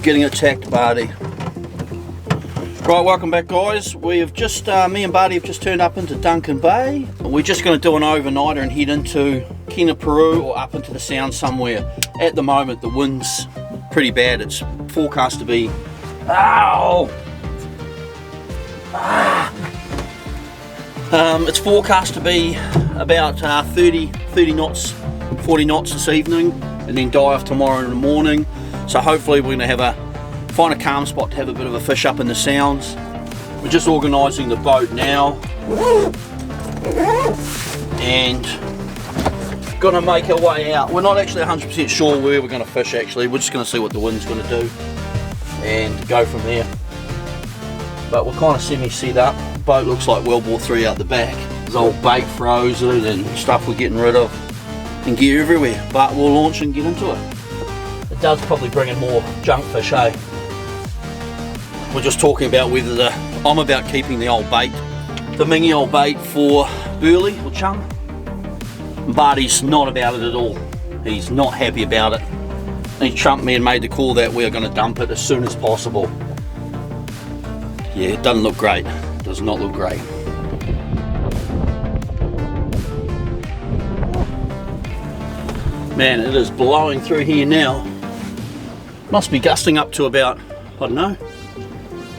getting attacked, Barty. Right, welcome back, guys. We have just, me and Barty have just turned up into Duncan Bay. We're just going to do an overnighter and head into Kena, Peru, or up into the Sound somewhere. At the moment, the wind's pretty bad. It's forecast to be... Ow! It's forecast to be about 30 knots, 40 knots this evening, and then die off tomorrow in the morning. So hopefully we're going to find a calm spot to have a bit of a fish up in the Sounds. We're just organising the boat now and going to make our way out. We're not actually 100% sure where we're going to fish actually. We're just going to see what the wind's going to do and go from there. But we're kind of semi-set up. The boat looks like World War III out the back. There's old bait frozen and stuff we're getting rid of and gear everywhere. But we'll launch and get into it. It does probably bring in more junk fish, eh? We're just talking about whether I'm about keeping the old bait, the mingy old bait for burley or chum. Barty's not about it at all. He's not happy about it. He trumped me and made the call that we're going to dump it as soon as possible. Yeah, it doesn't look great. It does not look great. Man, it is blowing through here now. Must be gusting up to about, I don't know,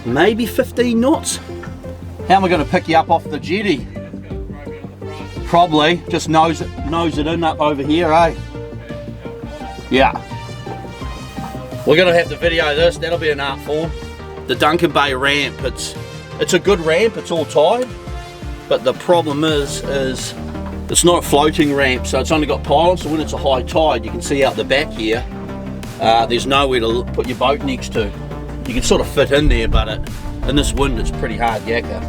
maybe 15 knots. How am I going to pick you up off the jetty? Probably just nose it in up over here, eh? Yeah. We're going to have to video this. That'll be an art form. The Duncan Bay ramp. It's a good ramp. It's all tied, but the problem is it's not a floating ramp, so it's only got pylons. So when it's a high tide, you can see out the back here. There's nowhere to put your boat next to. You can sort of fit in there, but in this wind it's pretty hard yakka.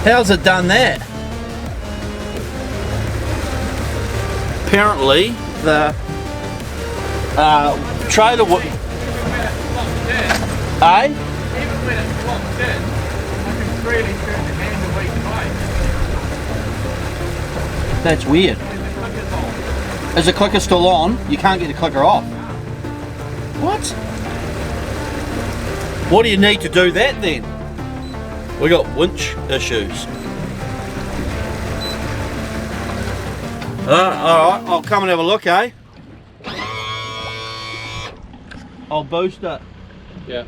How's it done that? Apparently the trailer would... Eh? Even when it's locked in, I can really turn the handle weight right. That's weird. Is the clicker still on? You can't get the clicker off. What? What do you need to do that then? We got winch issues. Alright, I'll come and have a look, eh? I'll boost it. Yeah.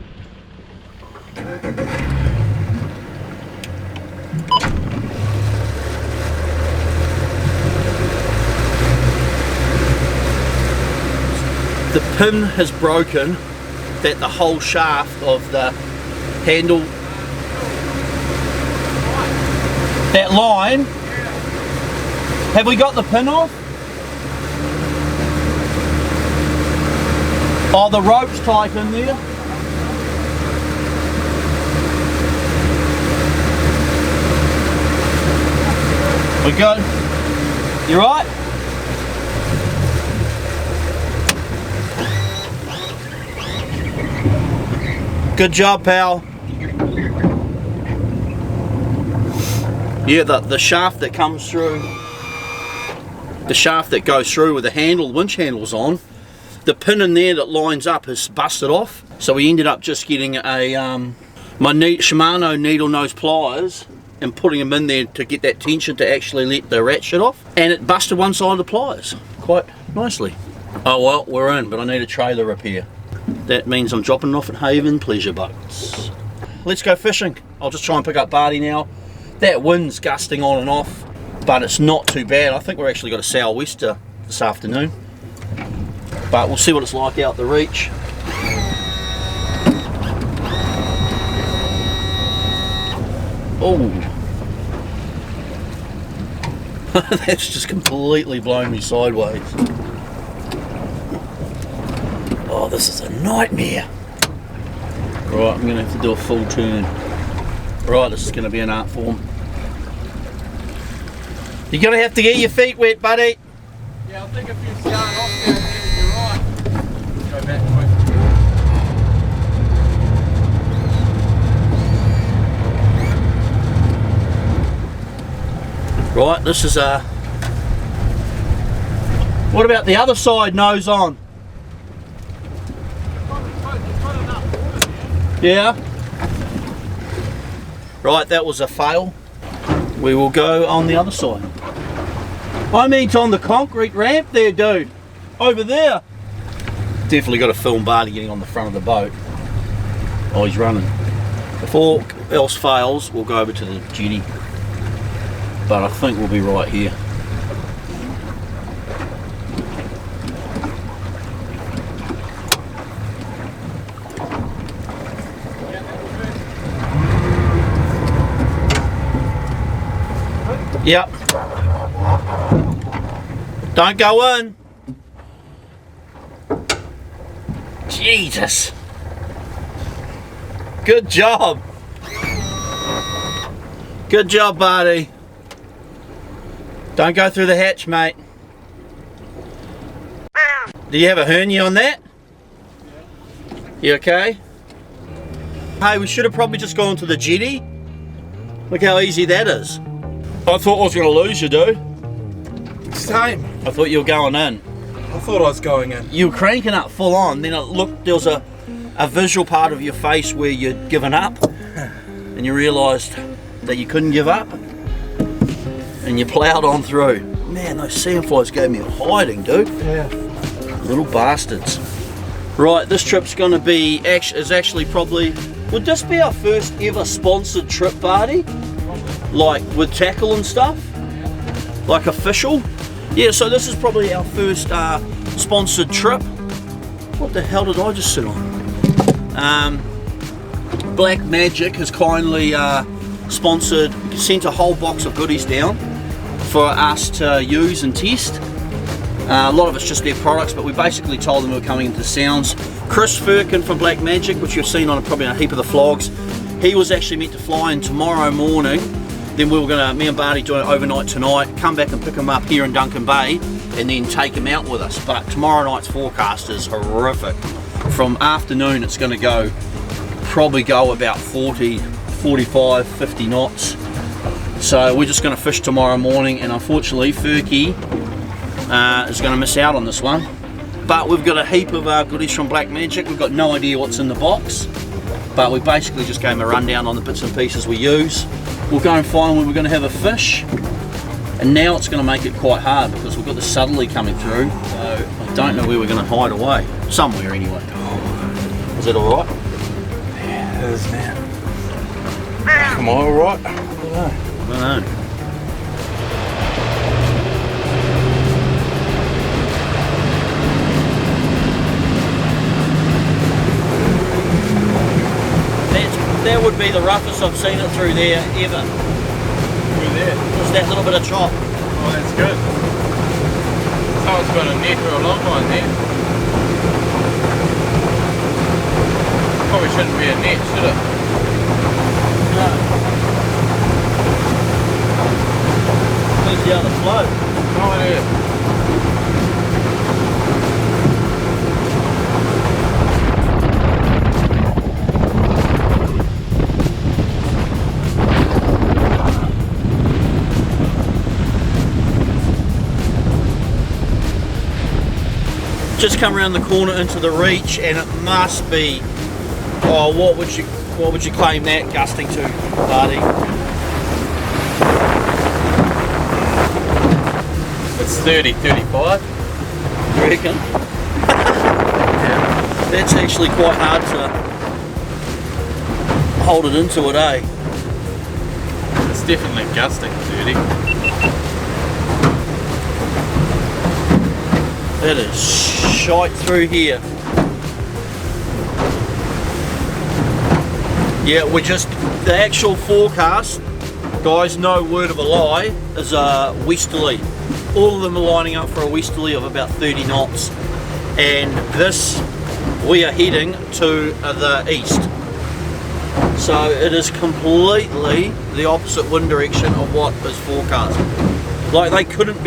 The pin has broken that the whole shaft of the handle, that line. Have we got the pin off? Oh, the rope's tight in there. We good? You right? Good job, pal. Yeah, the shaft that comes through, the shaft that goes through with the handle, winch handle's on, the pin in there that lines up has busted off. So we ended up just getting a my SHIMANO needle nose pliers and putting them in there to get that tension to actually let the ratchet off. And it busted one side of the pliers quite nicely. Oh well, we're in, but I need a trailer repair. That means I'm dropping it off at Haven Pleasure Boats. Let's go fishing. I'll just try and pick up Barty now. That wind's gusting on and off, but it's not too bad. I think we're actually got a sou'wester this afternoon. But we'll see what it's like out the reach. Oh, that's just completely blown me sideways. Oh, this is a nightmare. Right, I'm going to have to do a full turn. Right, this is going to be an art form. You're going to have to get your feet wet, buddy. Yeah, I think if you start off there this is a... What about the other side, nose on? Yeah? Right, that was a fail. We will go on the other side. I mean, on the concrete ramp there, dude. Over there. Definitely got to film Barty getting on the front of the boat. Oh, he's running. If all else fails, we'll go over to the jetty. But I think we'll be right here. Yep. Don't go in. Jesus. Good job. Good job, Barty. Don't go through the hatch, mate. Do you have a hernia on that? You okay? Hey, we should have probably just gone to the jetty. Look how easy that is. I thought I was going to lose you, dude. Same. I thought you were going in. I thought I was going in. You were cranking up full on, then it looked, there was a visual part of your face where you'd given up, and you realised that you couldn't give up, and you ploughed on through. Man, those sandflies gave me a hiding, dude. Yeah. Little bastards. Right, this trip's going to be, is actually probably, would this be our first ever sponsored trip, Barty? Like with tackle and stuff? Like official? Yeah, so this is probably our first sponsored trip. What the hell did I just sit on? Black Magic has kindly sponsored, sent a whole box of goodies down for us to use and test. A lot of it's just their products, but we basically told them we were coming into Sounds. Chris Firkin from Black Magic, which you've seen on probably a heap of the vlogs, he was actually meant to fly in tomorrow morning. Then we were going to, me and Barty do it overnight tonight, come back and pick him up here in Duncan Bay, and then take him out with us. But tomorrow night's forecast is horrific. From afternoon it's going to go, probably go about 40, 45, 50 knots. So we're just going to fish tomorrow morning, and unfortunately Furky is going to miss out on this one. But we've got a heap of goodies from Black Magic. We've got no idea what's in the box, but we basically just gave him a rundown on the bits and pieces we use. We'll go and find when we're going to have a fish, and now it's going to make it quite hard because we've got the southerly coming through, so I don't know where we're going to hide away. Somewhere anyway. Is it alright? Yeah, it is now. Am I alright? I don't know. I don't know. That would be the roughest I've seen it through there ever. Through there? Just that little bit of chop. Oh, that's good. Someone's got a net or a long line there. Probably shouldn't be a net, should it? No. Where's the other float? Oh, yeah. Just come around the corner into the reach, and it must be, oh, what would you claim that gusting to, Barty? It's 30, 35. You reckon? Yeah. That's actually quite hard to hold it into it, eh? It's definitely gusting 30. That is shite through here. Yeah, we're just, the actual forecast, guys, no word of a lie, is a westerly. All of them are lining up for a westerly of about 30 knots. And this, we are heading to the east. So it is completely the opposite wind direction of what is forecast. Like they couldn't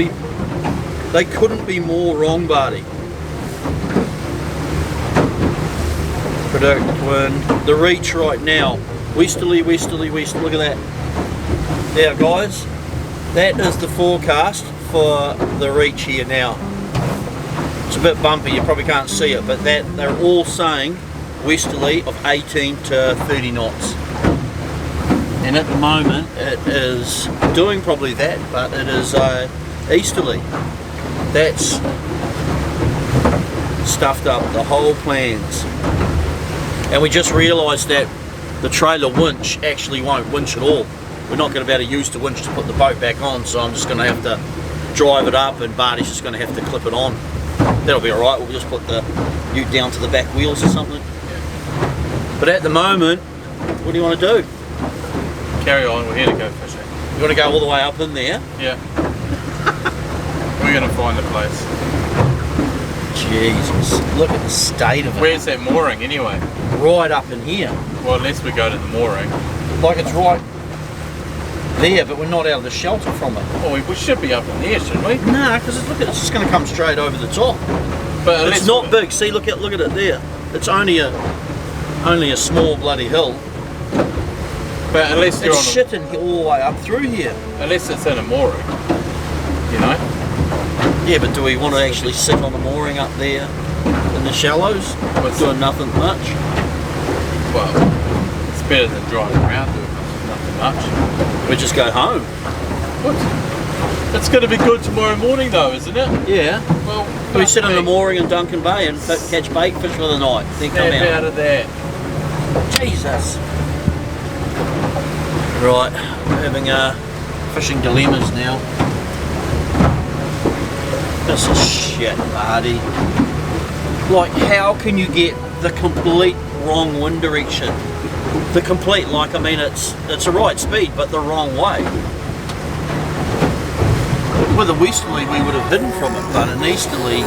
be more wrong, Barty. Predict wind. The reach right now, westerly, westerly, westerly. Look at that. There, guys. That is the forecast for the reach here now. It's a bit bumpy, you probably can't see it, but that they're all saying westerly of 18 to 30 knots. And at the moment it is doing probably that, but it is easterly. That's stuffed up the whole plans. And we just realised that the trailer winch actually won't winch at all. We're not going to be able to use the winch to put the boat back on, so I'm just going to have to drive it up and Barty's just going to have to clip it on. That'll be alright, we'll just put the ute down to the back wheels or something. Yeah. But at the moment, what do you want to do? Carry on, we're here to go fishing. You want to go all the way up in there? Yeah. We're going to find a place. Jesus, look at the state of it. Where's that mooring anyway? Right up in here. Well, unless we go to the mooring. Like it's right there, but we're not out of the shelter from it. Oh, we should be up in there, shouldn't we? No, because it's just going to come straight over the top. But it's not big. See, look at it there. It's only a small bloody hill. But unless you're it's shitting all the way up through here. Unless it's in a mooring, you know. Yeah, but do we want to actually sit on the mooring up there in the shallows, doing nothing much? Well, it's better than driving around doing nothing much. We just go home. What? It's going to be good tomorrow morning though, isn't it? Yeah. Well, we sit on the mooring in Duncan Bay and catch bait, fish for the night, then come out of that. Jesus. Right, we're having fishing dilemmas now. This is shit, Barty. Like, how can you get the complete wrong wind direction? The complete, like, I mean, it's the right speed, but the wrong way. With a westerly, we would have hidden from it, but an easterly.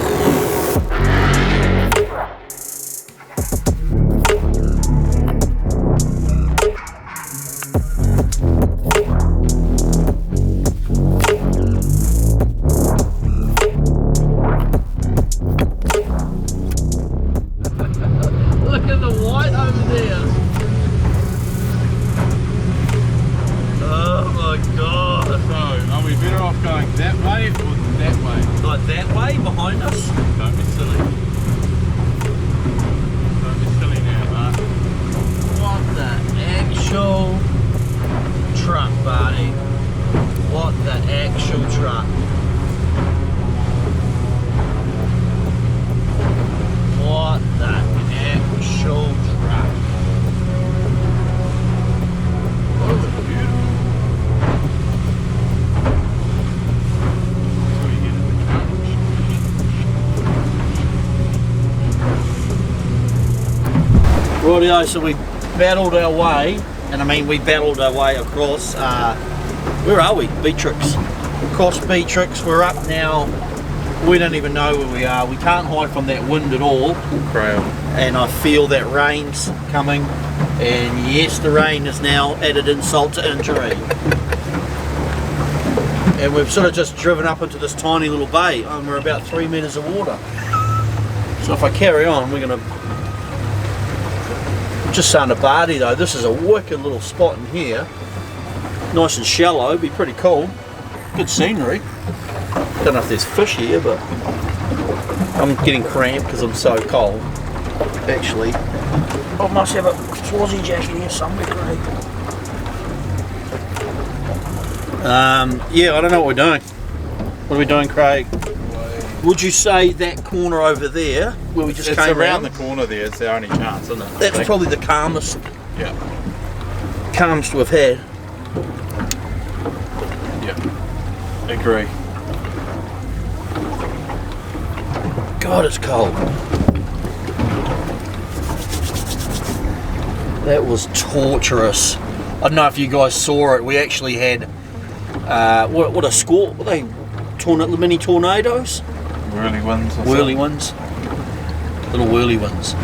Rightio, so we battled our way, and I mean we battled our way across, where are we? Beatrix. Across Beatrix, we're up now, we don't even know where we are, we can't hide from that wind at all. Crail. And I feel that rain's coming, and yes, the rain is now added insult to injury. And we've sort of just driven up into this tiny little bay, and we're about 3 meters of water. So if I carry on, we're going to just saying to Barty though, this is a wicked little spot in here. Nice and shallow, be pretty cool. Good scenery. Don't know if there's fish here, but I'm getting cramped because I'm so cold. Actually, I must have a Swazi jacket here somewhere, Craig. Yeah, I don't know what we're doing. What are we doing, Craig? Would you say that corner over there, where we just came around? It's around the corner there, it's the only chance, isn't it? That's probably the calmest. Yeah. Calmest we've had. Yeah. Agree. God, it's cold. That was torturous. I don't know if you guys saw it. We actually had what a score. Were they mini tornadoes? Whirly winds. Whirly winds. Little whirly winds.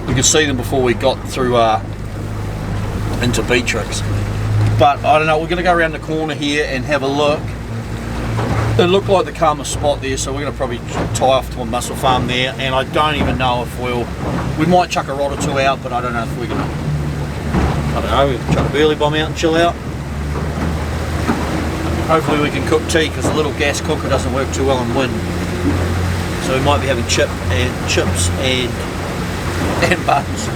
You could see them before we got through into Beatrix. But I don't know, we're going to go around the corner here and have a look. It looked like the calmest spot there, so we're going to probably tie off to a mussel farm there, and I don't even know if we might chuck a rod or two out, but I don't know if we're going to, I don't know, we can chuck a burley bomb out and chill out. Hopefully we can cook tea, because the little gas cooker doesn't work too well in wind. So we might be having chips and buns.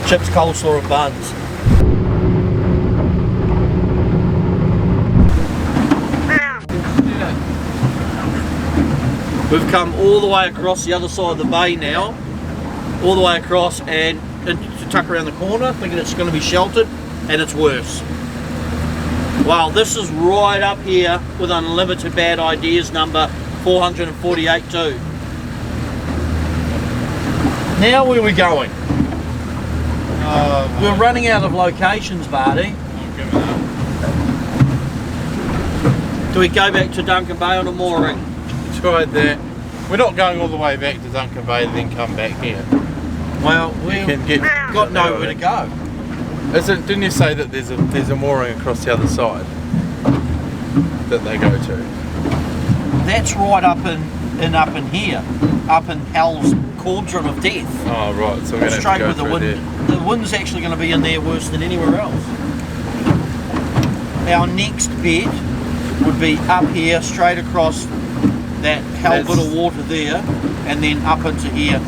Chips, coleslaw and buns. We've come all the way across the other side of the bay now, all the way across and to tuck around the corner, thinking it's going to be sheltered, and it's worse. Well, this is right up here with Unlimited Bad Ideas number 448 too. Now where are we going? We're running out of locations, Barty. Do we go back to Duncan Bay on a mooring? Tried that. We're not going all the way back to Duncan Bay and then come back here. Well, we've got nowhere to go. Didn't you say that there's a mooring across the other side that they go to? That's right up in here, up in hell's cauldron of death. Oh right, so we're going to straight go with the wind. there. The wind's actually going to be in there worse than anywhere else. Our next bed would be up here, straight across that hell bit of water there, and then up into here,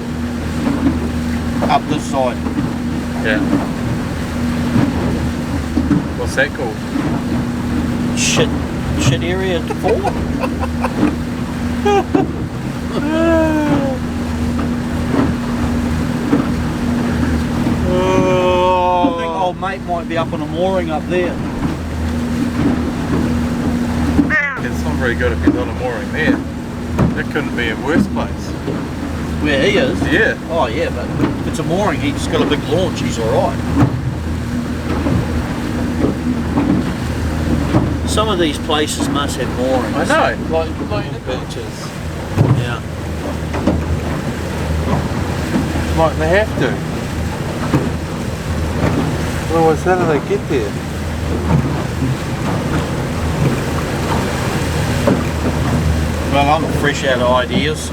up this side. Yeah. What's that called? Shit area 4. I think old mate might be up on a mooring up there. It's not very good if he's on a mooring there. That couldn't be a worse place. Where he is? Yeah. Oh yeah, but if it's a mooring, he's got a big launch, he's alright. Some of these places must have moorings. I know, like the beaches. Yeah. Like they have to. Otherwise, how do they get there? Well, I'm fresh out of ideas.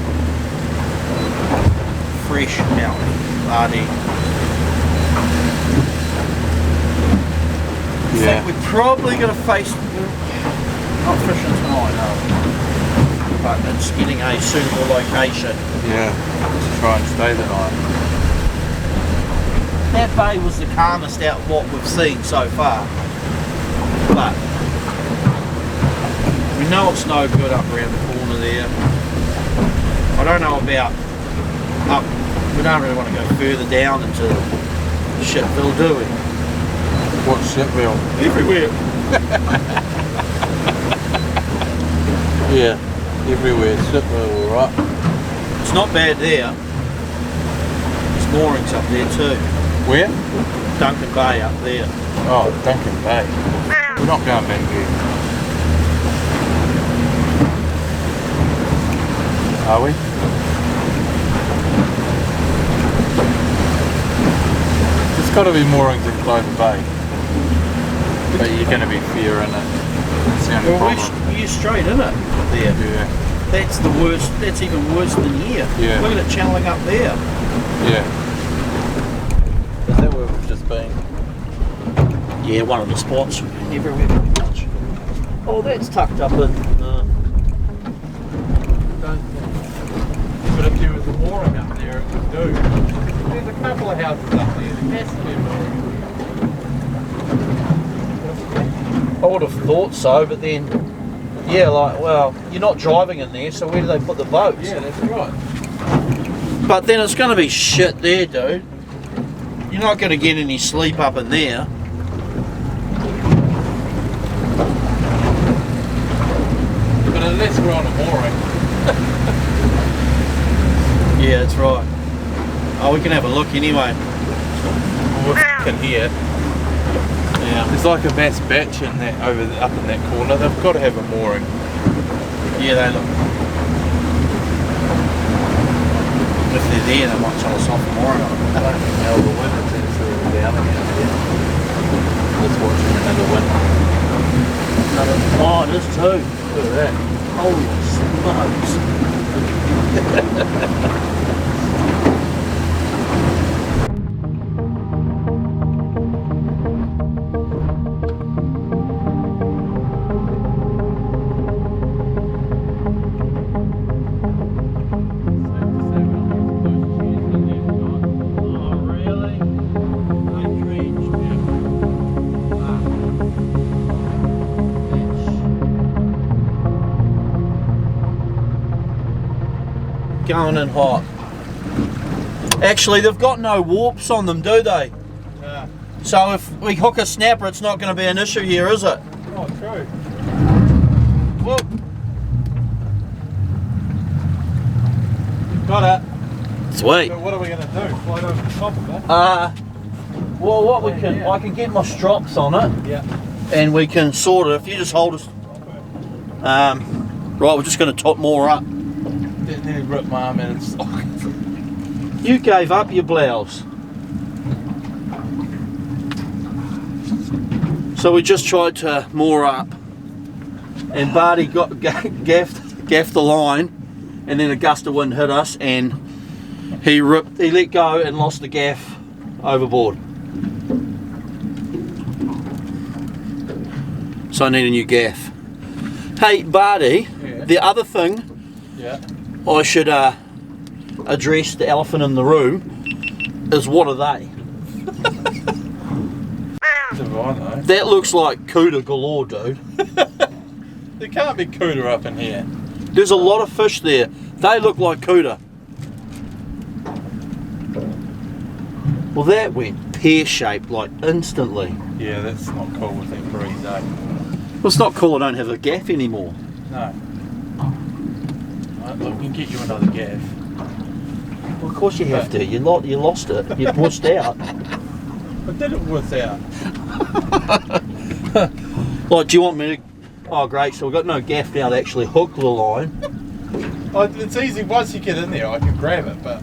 Fresh out, Barty. I think we're probably going to face, not fishing tonight, no. But it's getting a suitable location. Yeah, to try and stay the night. That bay was the calmest out of what we've seen so far. But we know it's no good up around the corner there. I don't know about up, we don't really want to go further down into Shitville, do we? What Shitville? Everywhere. Yeah, everywhere. Shitville, alright. It's not bad there. There's moorings up there too. Where? Duncan Bay up there. Oh, Duncan Bay. We're not going back there. Are we? There's got to be moorings in Clover Bay. But you're going to be fear in it. That's the only problem. We're straight in it there. Yeah. That's the worst, that's even worse than here. Yeah. Look at it channeling up there. Yeah. Is that where we've just been? Yeah, one of the spots. Everywhere pretty much. Oh, that's tucked up in. But if there was a mooring up there, it would do. There's a couple of houses up there. There has to be a mooring. I would have thought so, but then, yeah, like, well, you're not driving in there, so where do they put the boats? Yeah, that's right. But then it's going to be shit there, dude. You're not going to get any sleep up in there. But unless we're on a mooring. Yeah, that's right. Oh, we can have a look anyway. We're f***ing here. Yeah. There's like a mass batch in that up in that corner. They've got to have a mooring. Yeah, they look. If they're there, they might tell us off more. I don't think how the wind is actually downing out there. Let's watch another wind. Oh, it is too. Look at that. Holy smokes. going in hot. Actually, they've got no warps on them, do they? Yeah. So if we hook a snapper, it's not going to be an issue here, is it? Oh, true. Whoa. Got it. Sweet. So what are we going to do? Float over the top of it? Well, what we can, I can get my strops on it, Yeah. and we can sort it. If you just hold us, right, we're just going to top more up. Nearly ripped my arm in its socket. You gave up your blouse. So we just tried to moor up, and Barty gaffed the line, and then a gust of wind hit us, and he let go and lost the gaff overboard. So I need a new gaff. Hey Barty, Yeah. the other thing Yeah. I should address the elephant in the room is, what are they? Divine though. That looks like cooter galore, dude. There can't be cooter up in here. There's a lot of fish there. They look like cooter. Well, that went pear-shaped like instantly. Yeah, that's not cool with that breeze, eh? Well, it's not cool I don't have a gaff anymore. No. Right, look, we can get you another gaff. Well, of course you have to. You lost it. You pushed out. I did it without. Like, do you want me to... Oh, great. So we've got no gaff now to actually hook the line. Oh, it's easy, once you get in there I can grab it, but...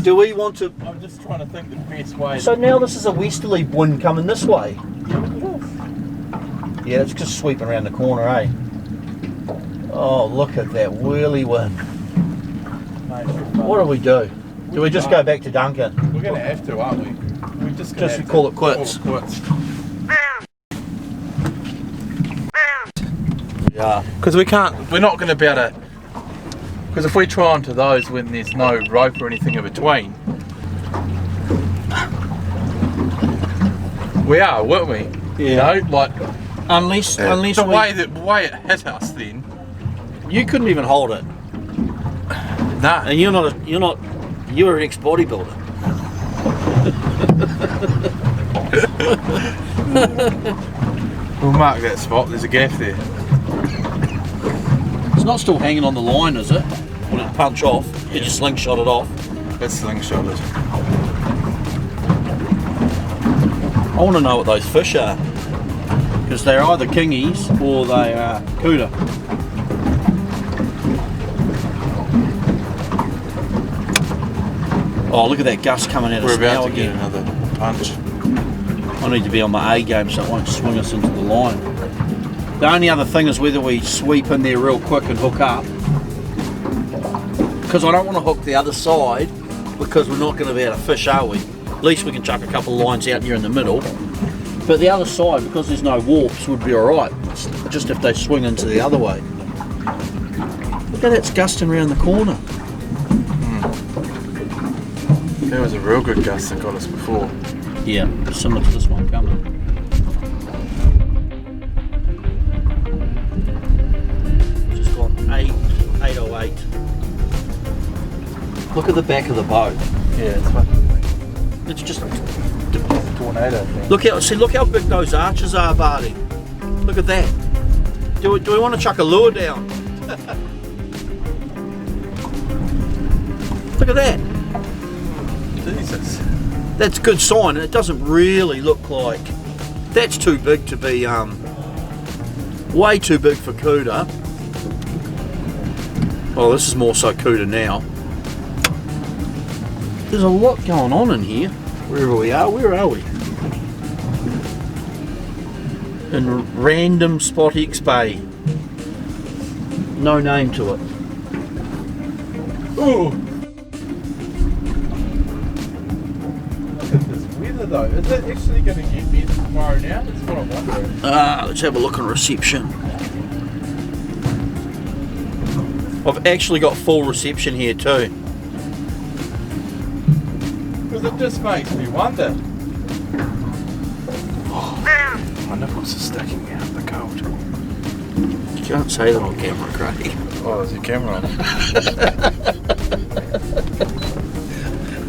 Do we want to... I'm just trying to think the best way. So now this is a westerly wind coming this way. Yeah, it is. Yeah, it's just sweeping around the corner, eh? Oh, look at that whirly wind. Mate, What do we do? Do we just go back to Duncan? we're going to have to, aren't we? We're just going to have to call it quits. Call it quits. Yeah. Because we're not going to be able to... Because if we try onto those when there's no rope or anything in between... We are, weren't we? Yeah. You know, like... Unless the we... way it hit us then... You couldn't even hold it. Nah. And you're an ex-bodybuilder. We'll mark that spot, there's a gaff there. It's not still hanging on the line, is it? Will it punch off? Did you slingshot it off? That's slingshotted. I want to know what those fish are. Because they're either kingies or they are cooter. Oh, look at that gust coming out of We're the about snow to get again. another punch. I need to be on my A game so it won't swing us into the line. The only other thing is whether we sweep in there real quick and hook up. Because I don't want to hook the other side because we're not going to be able to fish, are we? At least we can chuck a couple of lines out here in the middle. But the other side, because there's no warps, would be alright. Just if they swing into the other way. Look at that's gusting around the corner. There was a real good gust that got us before. Yeah, similar to this one coming. Just gone 808. Look at the back of the boat. Yeah, it's fucking It's just tornado thing. look how big those arches are, Barty. Look at that. Do we want to chuck a lure down? Look at that. Jesus. That's a good sign. It doesn't really look like that's too big to be way too big for cooter. Oh, this is more so cooter now. There's a lot going on in here. Wherever we are, where are we? In random Spot X Bay. No name to it. Ooh. Look at this weather though. Is it actually going to get better tomorrow now? That's what I'm wondering. Let's have a look on reception. I've actually got full reception here too. Because it just makes me wonder. Oh, my nipples are sticking out, the cold. can't say that on camera, Craig. Oh, there's your camera on.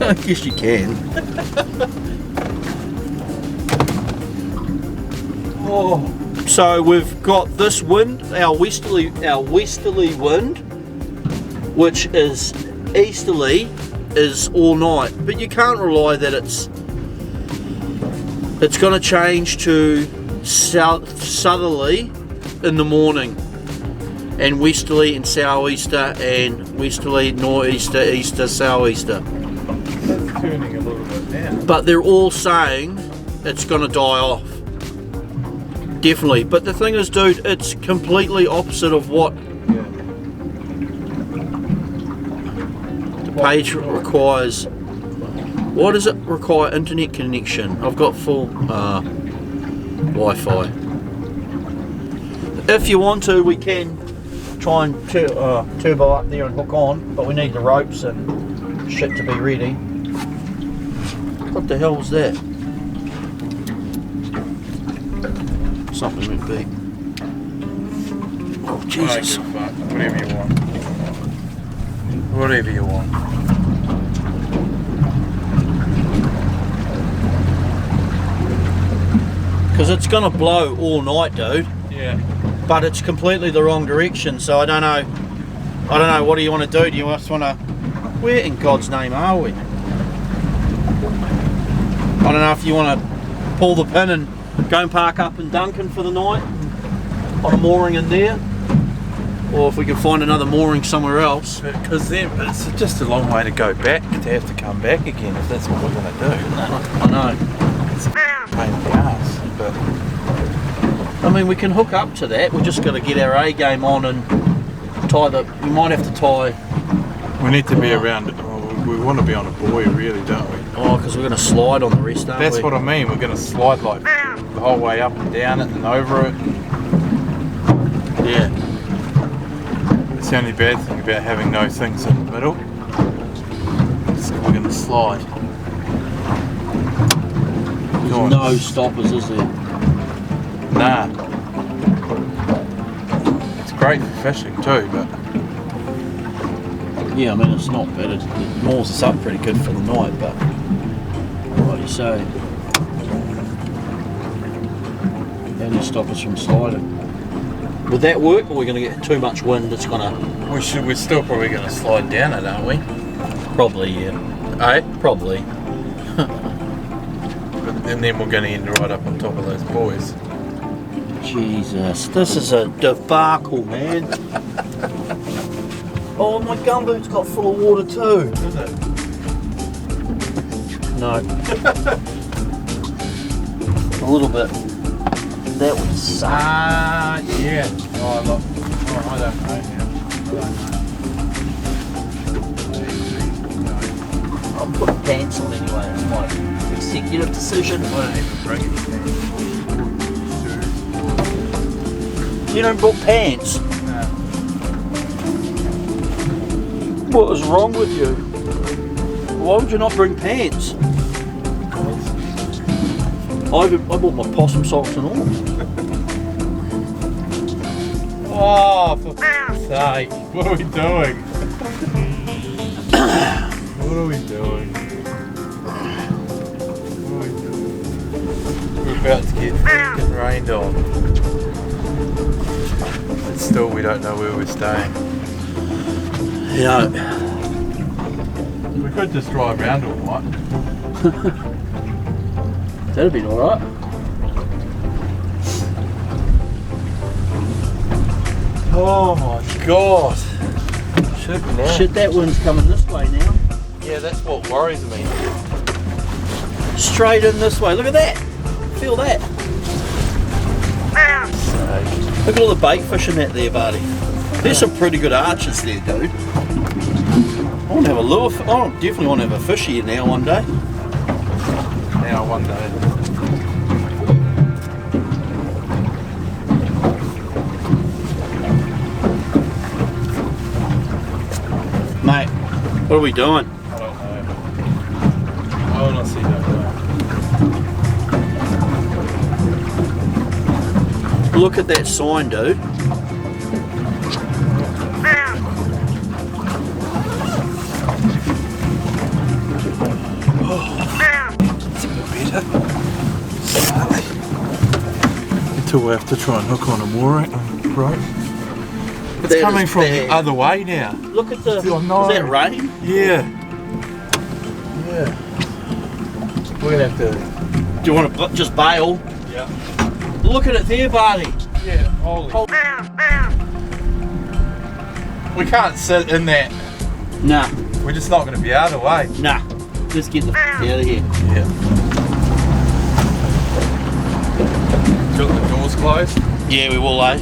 I guess you can. Oh. So we've got this wind, our westerly wind, which is easterly, is all night. But you can't rely that it's going to change to southerly in the morning, and westerly and southeaster, and westerly, northeaster, easter, southeaster. That's turning a little bit now. But they're all saying it's going to die off. Definitely. But the thing is, dude, it's completely opposite of what the page requires. What does it require? Internet connection. I've got full Wi-Fi. If you want to, we can try and turbo up there and hook on, but we need the ropes and shit to be ready. What the hell was that? Something went beep. Oh Jesus! Whatever you want. Whatever you want. Because it's gonna blow all night, dude. Yeah. But it's completely the wrong direction, so I don't know. What do you want to do? Do you just want to? Where in God's name are we? I don't know if you want to pull the pin and go and park up in Duncan for the night on a mooring in there, or if we can find another mooring somewhere else. Because then it's just a long way to go back to have to come back again if that's what we're going to do. I know. It's a pain in the ass, but I mean, we can hook up to that. We're just going to get our A game on and tie the. We might have to tie. we need to be around. We want to be on a buoy, really, don't we? Oh, because we're going to slide on the rest, aren't we? That's what I mean. We're going to slide like the whole way up and down it and over it. Yeah. It's the only bad thing about having no things in the middle. So we're going to slide. There's no stoppers, is there? Nah. It's great for fishing too, but yeah, I mean it's not bad. It moors us up pretty good for the night, but what do you say? How do you stop us from sliding? Would that work, or are we going to get too much wind that's going to... we're still probably going to slide down it, aren't we? Probably, yeah. Eh? Probably. And then we're going to end right up on top of those buoys. Jesus, this is a debacle, man. Oh, my gumboot's got full of water too. Is it? No. A little bit. That would suck. Ah, yeah. Oh, look. Oh, I don't know now. I'll put pants on anyway. It's my executive decision. I don't even bring any pants. You don't put pants? No. What is wrong with you? Why would you not bring pants? I bought my possum socks and all. Oh, for f***'s sake. What are we doing? What are we doing? We're about to get f***ing rained on. But still, we don't know where we're staying. Yeah. We could just drive around all night. That'd be alright. Oh my god. Shit, that wind's coming this way now. Yeah, that's what worries me. Straight in this way. Look at that. Feel that. Look at all the bait fish in that there, buddy. There's some pretty good arches there, dude. I want to have a lure. I definitely want to have a fish here now one day. Now, one day. Mate, what are we doing? I don't know. I honestly don't know. Look at that sign, dude. Until we have to try and hook on a mooring, right? It's That coming is from bad. the other way now. Look at the. Oh, no. Is that rain? Yeah. Yeah. We're gonna have to. Do you want to just bail? Yeah. Look at it there, Barty. Yeah. Holy. We can't sit in that. Nah, We're just not gonna be out of the way. nah. Let's get the out of here. Yeah. Got the doors closed. Yeah, we will, eh?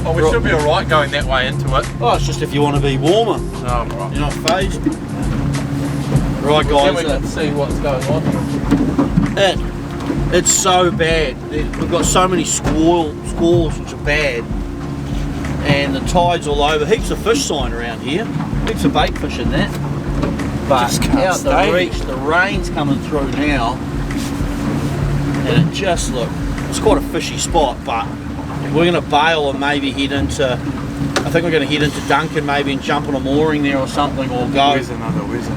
Oh, we should be alright going that way into it. Oh, it's just if you want to be warmer. Oh, right. You're not phased. Right, Then we guys. can see what's going on. It's so bad. We've got so many squalls which are bad. And the tide's all over. Heaps of fish sign around here. Heaps of bait fish in that. But Just can't out the stay. reach, the rain's coming through now. And it just it's quite a fishy spot, but we're going to bail and maybe head into, I think we're going to head into Duncan maybe and jump on a mooring there or something, or go. Where's another mooring?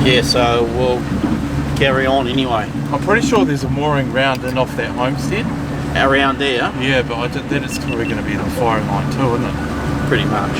Yeah, so we'll carry on anyway. I'm pretty sure there's a mooring round and off that homestead. Around there, Yeah, but then it's probably going to be the firing line too, isn't it? pretty much.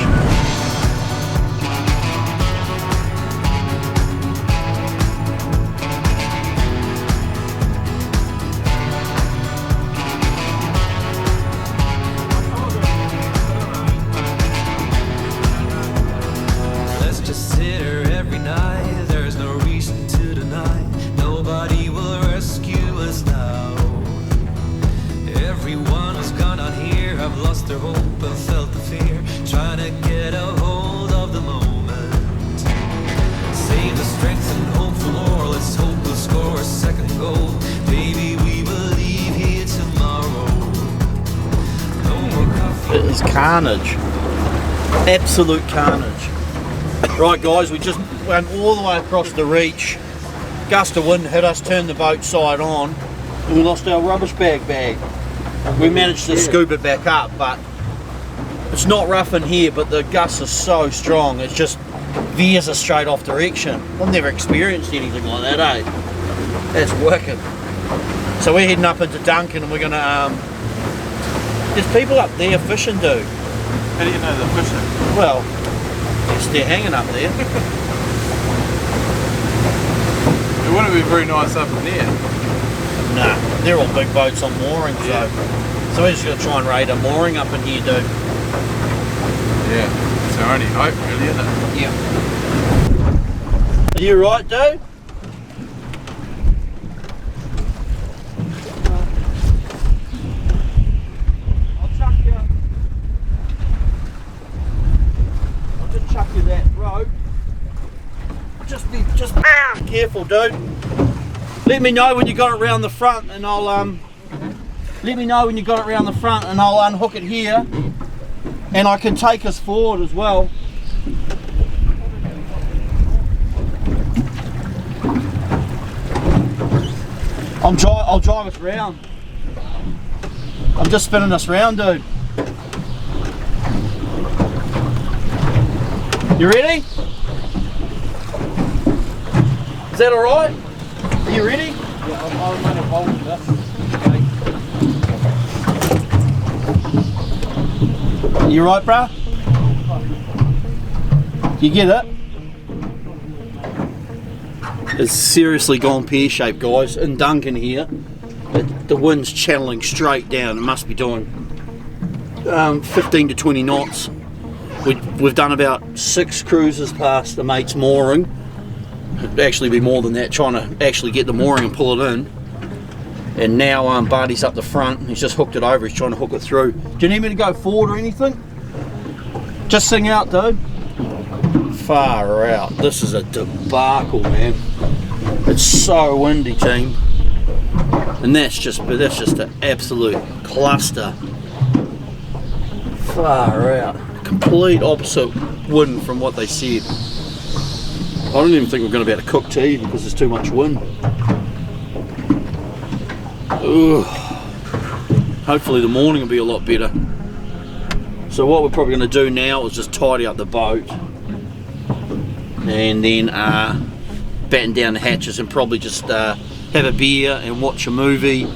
Let's just sit here every night. There's no reason to deny. Nobody will rescue us now. Everyone who's gone on here have lost their hope and felt the fear, trying to get a hold of the moment. Save the strength and hope for more. Let's hope we'll score a second goal. Maybe we will leave here tomorrow. No more coffee. It is carnage. Absolute carnage. Right, guys, we just went all the way across the reach. Gust of wind hit us, turned the boat side on, and we lost our rubbish bag. We managed to scoop it back up, but it's not rough in here, but the gusts are so strong, it just veers us straight off direction. I've never experienced anything like that, eh? That's working. So we're heading up into Duncan and we're gonna, there's people up there fishing, dude. How do you know they're fishing? Well, they're hanging up there. It wouldn't be very nice up in there. Nah, they're all big boats on mooring, so we're just gonna try and raid a mooring up in here, dude. Yeah, it's our only hope really, isn't it? Yeah. Are you right, dude? I'll chuck you that rope. Just be careful, dude. Let me know when you got it round the front, and I'll unhook it here, and I can take us forward as well. I'll drive us round. I'm just spinning us round, dude. You ready? Is that alright? Are you ready? Yeah, I'm going to hold this. You right, bruh? You get it? It's seriously gone pear-shaped, guys. In Duncan here, the wind's channeling straight down. It must be doing 15 to 20 knots. We've done about 6 cruises past the mate's mooring. It'd actually be more than that, trying to actually get the mooring and pull it in. And now Barty's up the front. He's just hooked it over. He's trying to hook it through. Do you need me to go forward or anything? Just sing out, dude. Far out. This is a debacle, man. It's so windy, team. And that's just an absolute cluster. Far out. Complete opposite wind from what they said. I don't even think we're going to be able to cook tea because there's too much wind. Ugh. Hopefully the morning will be a lot better. So what we're probably going to do now is just tidy up the boat and then batten down the hatches and probably just have a beer and watch a movie,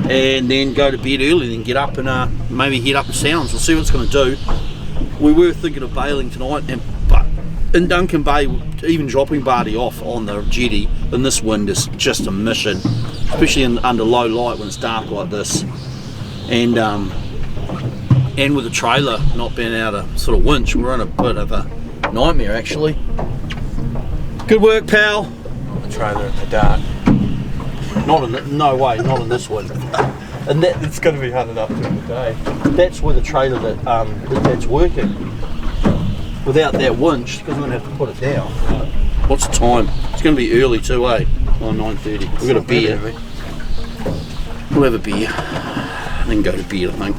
and then go to bed early, then get up and maybe head up the Sounds. We'll see what it's going to do. We were thinking of bailing tonight, but in Duncan Bay, even dropping Barty off on the jetty in this wind is just a mission, especially under low light when it's dark like this, and with the trailer not being able to sort of winch, we're in a bit of a nightmare actually. Good work, pal. The trailer in the dark. Not in no way, not in this one. And that, It's going to be hunted up during the day. that's where the trailer that's working. Without that winch, because we're going to have to put it down. What's the time? It's going to be early too, eh? Oh, 9:30. We've got a beer. We'll have a beer. Then go to bed, I think.